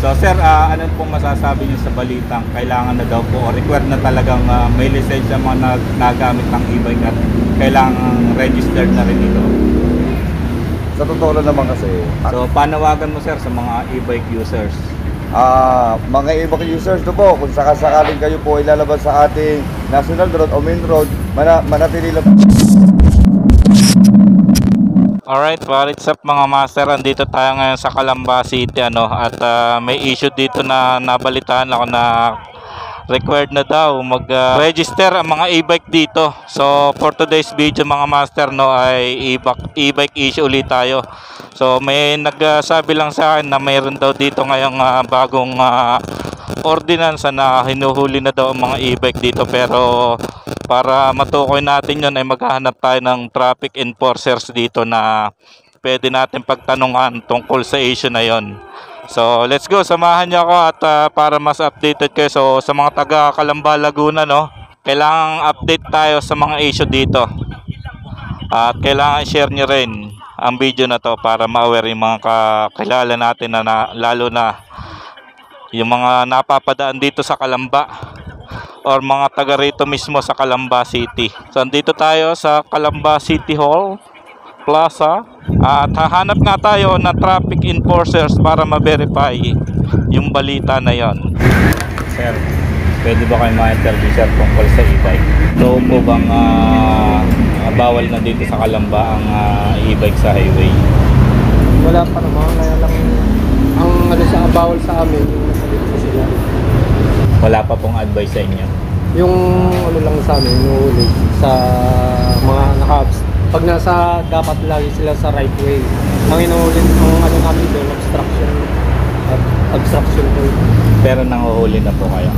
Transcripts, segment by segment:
So sir, ano pong masasabi niyo sa balitang kailangan na daw po o required na talagang may lisensya mga nagamit ng e-bike at kailangan registered na rin ito? Sa totoo lang naman kasi, So panawagan mo sir sa mga e-bike users. mga e-bike users to po, kung sakasakaling kayo po ilalabas sa ating national road o main road, manatili lang. Alright, what's up mga master? Andito tayo ngayon sa Calamba City at may issue dito na nabalitaan ako na required na daw mag-register ang mga e-bike dito. So for today's video mga master ay e-bike issue ulit tayo. So may nagsabi lang sa akin na mayroon daw dito ngayong bagong ordinansa na hinuhuli na daw ang mga e-bike dito, pero para matukoy natin yun ay maghahanap tayo ng traffic enforcers dito na pwede natin pagtanungan tungkol sa issue na yon. So let's go, samahan niyo ako at para mas updated kayo. So sa mga taga Calamba, Laguna kailangang update tayo sa mga issue dito at kailangan share nyo rin ang video na to para ma-aware yung mga kakilala natin na lalo na yung mga napapadaan dito sa Calamba or mga taga rito mismo sa Calamba City. So andito tayo sa Calamba City Hall Plaza at hahanap nga tayo ng traffic enforcers para ma-verify yung balita na yon. Sir, pwede ba kayo ma-interview sir tungkol sa e-bike? So po bang bawal na dito sa Calamba ang e-bike sa highway? Wala pa naman, kaya lang ang sa bawal sa amin yung nasa dito sila. Wala pa pong advice sa inyo? Yung lang sa amin, yung ulit sa mga pag nasa dapat lagi sila sa right way. Ang inuulit ang namin doon, obstruction po. Pero nanguhuli na po kayo?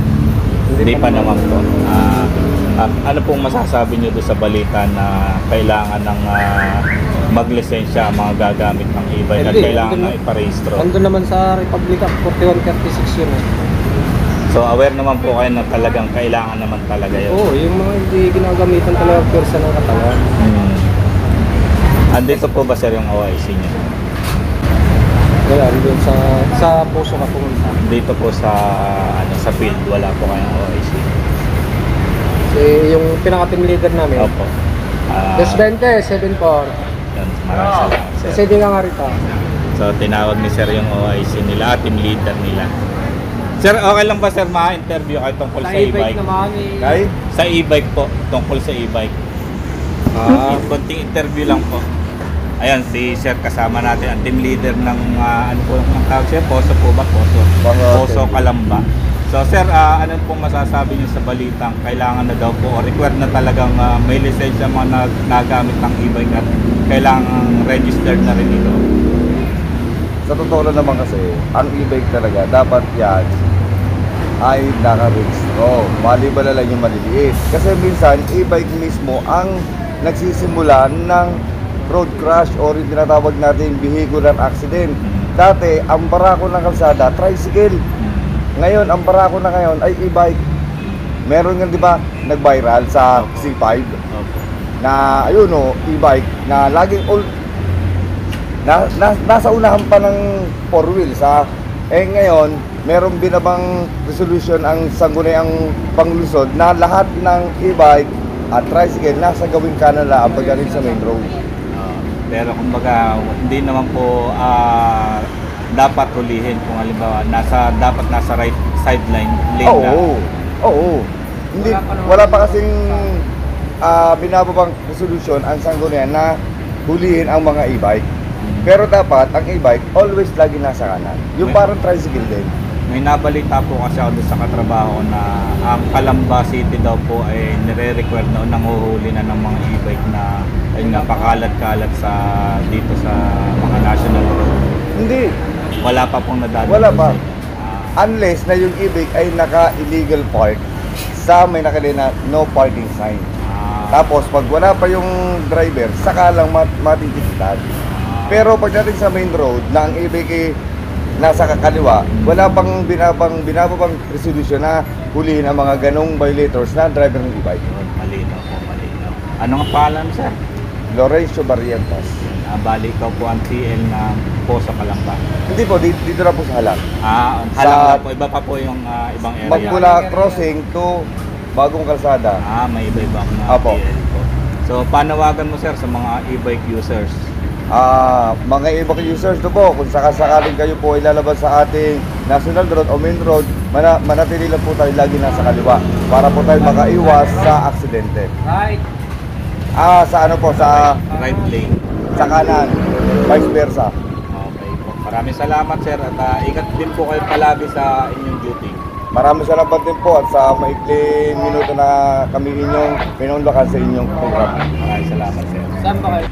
Hindi pa naman po. Ano pong masasabi nyo doon sa balita na kailangan ng maglisensya ang mga gagamit ng e-bike at kailangan na iparehistro? Andun naman sa Republic Act 4136 yun. So aware naman po kayo na talagang kailangan naman talaga yun? Oo, yung mga hindi ginagamitan talaga pwersa ng katawan. Andito po ba sir yung OIC nyo? Wala, andun sa puso ka pumunta. Dito po sa sa field wala po kayong OIC? Yung pinaka-team leader namin. Opo. Des 20, 7-4. Yun, maraming salamat sir. Kasi di ka nga rito. So tinawag ni sir yung OIC nila at team leader nila. Sir, okay lang ba sir ma-interview kayo tungkol sa e-bike? Naman, Sa e-bike po, tungkol sa e-bike. Konting interview lang po. Ayan, si sir kasama natin ang team leader ng ano po ang tawag siya? Poso po ba? Poso Calamba. So sir, ano pong masasabi niyo sa balitang kailangan na daw po o required na talagang may lisensya mga nagamit ng e-bike at kailangan registered na rin ito? Sa totoo lang naman kasi, ang e-bike talaga, dapat yan ay naka-registro. Maliban na lang yung maliliit. Kasi minsan, e-bike mismo ang nagsisimula ng road crash or yung tinatawag natin vehicular accident. Dati, ang barako ng kalsada, tricycle. Ngayon, ang barako na ngayon ay e-bike. Meron nga, di ba, nag-viral sa C5 na, ayun e-bike na laging nasa unahan pa ng 4 wheels ngayon merong binabang resolution ang sangguniang panglusod na lahat ng e-bike at tricycle nasa gawing kanan lang pagdating sa main road. Pero kumbaga hindi naman po dapat hulihin kung halimbawa dapat nasa right sideline lane lang. Oo. Hindi, wala pa kasing binababang resolution ang sanggunian na hulihin ang mga e-bike. Pero dapat ang e-bike always lagi nasa kanan. Yung parang tricycle din. May nabalita po kasi ako doon sa katrabaho na ang Calamba City daw po ay nire-require na nanguhuli na ng mga e-bike na ay napakalat-kalat dito sa mga national road. Hindi. Wala pa pong nadadaan. Wala pa. Unless na yung e-bike ay naka-illegal park sa may nakalagay na no parking sign. Tapos pag wala pa yung driver, saka lang matitipid. Pero pagdating sa main road na ang e-bike nasa kakaliwa, wala pang binababang resolution na hulihin ang mga ganong violators na driver ng e-bike. Malinaw po, malinaw. Ano nga pangalan sir? Lorenzo Barrientos. Bali, ikaw po ang TL na po sa Kalamba. Hindi po, dito na po sa Halang. Halang Sa- lang po. Iba pa po yung ibang area. Magmula crossing to Bagong Kalsada. May iba-ibang Apo. TL po. So, panawagan mo sir sa mga e-bike users. Mga ibang users to po, kung sakasakaling kayo po ilalabas sa ating national road o main road, manatili lang po tayo lagi nasa kaliwa para po tayo makaiwas sa aksidente. Right. Sa ano po, sa Right lane. kanan, vice versa. Okay po. Maraming salamat sir at ingat din po kayo palagi sa inyong duty. Maraming salamat din po at sa maikling minuto na kami inyong pinunlakan sa inyong program. Maraming salamat sir. Saan ba kayo?